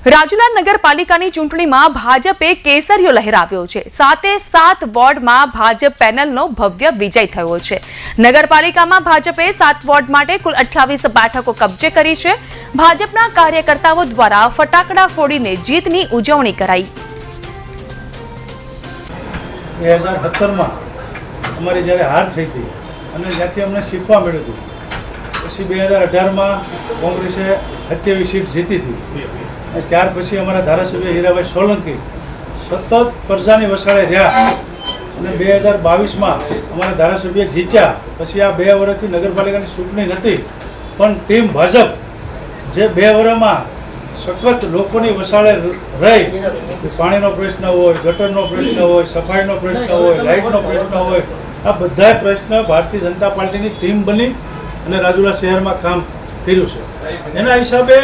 રાજુલા નગરપાલિકાની ચૂંટણીમાં ભાજપે કેસરીયો લહેરાવ્યો છે। 7 વોર્ડમાં ભાજપ પેનલનો ભવ્ય વિજય થયો છે। નગરપાલિકામાં ભાજપે 7 વોર્ડ માટે કુલ 28 બેઠકો કબજે કરી છે। ભાજપના કાર્યકર્તાઓ દ્વારા ફટાકડા ફોડીને જીતની ઉજવણી કરાઈ। 2017માં અમારી જ્યારે હાર થઈ હતી અને જ્યાંથી અમને શીખવા મળ્યું હતું, પછી 2018માં કોંગ્રેસે 27 સીટ જીતી હતી। ત્યાર પછી અમારા ધારાસભ્ય હીરાભાઈ સોલંકી સતત પ્રજાની વસાળે રહ્યા અને 2022માં અમારા ધારાસભ્ય જીત્યા। પછી આ 2 વર્ષથી નગરપાલિકાની ચૂંટણી નથી, પણ ટીમ ભાજપ જે 2 વર્ષમાં સખત લોકોની વસાળે રહી, પાણીનો પ્રશ્ન હોય, ગટરનો પ્રશ્ન હોય, સફાઈનો પ્રશ્ન હોય, લાઇટનો પ્રશ્ન હોય, આ બધા પ્રશ્ન ભારતીય જનતા પાર્ટીની ટીમ બની અને રાજુલા શહેરમાં કામ કર્યું છે। એના હિસાબે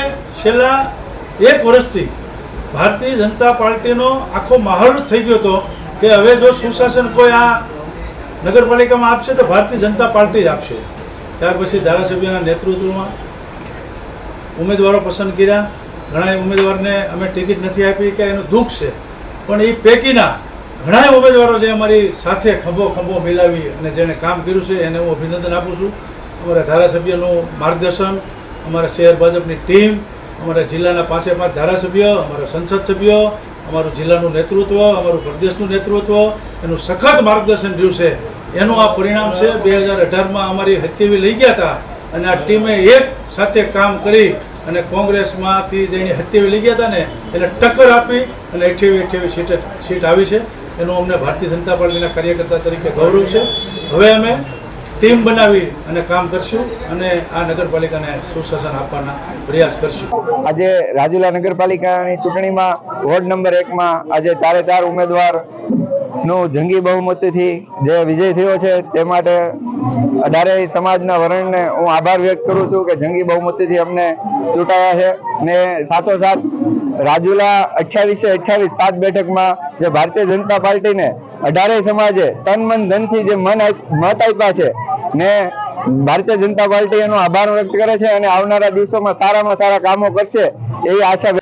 છેલ્લા 1 વર્ષથી ભારતીય જનતા પાર્ટીનો આખો માહોલ થઈ ગયો હતો કે હવે જો સુશાસન કોઈ આ નગરપાલિકામાં આપશે તો ભારતીય જનતા પાર્ટી જ આપશે। ત્યાર પછી ધારાસભ્યના નેતૃત્વમાં ઉમેદવારો પસંદ કર્યા। ઘણા ઉમેદવારને અમે ટિકિટ નથી આપી કે એનું દુઃખ છે, પણ એ પૈકીના ઘણા ઉમેદવારો જે અમારી સાથે ખંભો મિલાવી અને જેણે કામ કર્યું છે એને હું અભિનંદન આપું છું। અમારા ધારાસભ્યનું માર્ગદર્શન, અમારા શહેર ભાજપની ટીમ, અમારા જિલ્લાના 5 ધારાસભ્ય, અમારા સંસદ સભ્યો, અમારું જિલ્લાનું નેતૃત્વ, અમારું પ્રદેશનું નેતૃત્વ, એનું સખત માર્ગદર્શન રહ્યું છે। એનું આ પરિણામ છે। 2018માં અમારી હત્યાવી લઈ ગયા હતા અને આ ટીમે એક સાથે કામ કરી અને કોંગ્રેસમાંથી જેની હત્યાવી લઈ ગયા હતા ને એને ટક્કર આપી અને 28 સીટ આવી છે। એનું અમને ભારતીય જનતા પાર્ટીના કાર્યકર્તા તરીકે ગૌરવ છે। હવે અમે ટીમ બનાવી અને કામ કરશું અને આ નગરપાલિકાને સુશાસન આપવાના પ્રયાસ કરશું। આજે રાજુલા નગરપાલિકાની ચૂંટણીમાં વોર્ડ નંબર 1માં આજે 4 ઉમેદવારનો જંગી બહુમતીથી જે વિજય થયો છે તે માટે 18 સમાજના વરણને હું આભાર વ્યક્ત કરું છું કે જંગી બહુમતીથી અમને ચૂંટાયા છે। ને સાથોસાથ રાજુલા 28 7 બેઠકમાં જે ભારતીય જનતા પાર્ટીને 18 સમાજે તન મન ધનથી જે મત આપ્યા છે ને ભારતીય જનતા પાર્ટી એનો આભાર વ્યક્ત કરે છે અને આવનારા દિવસોમાં સારામાં સારા કામો કરશે એવી આશા।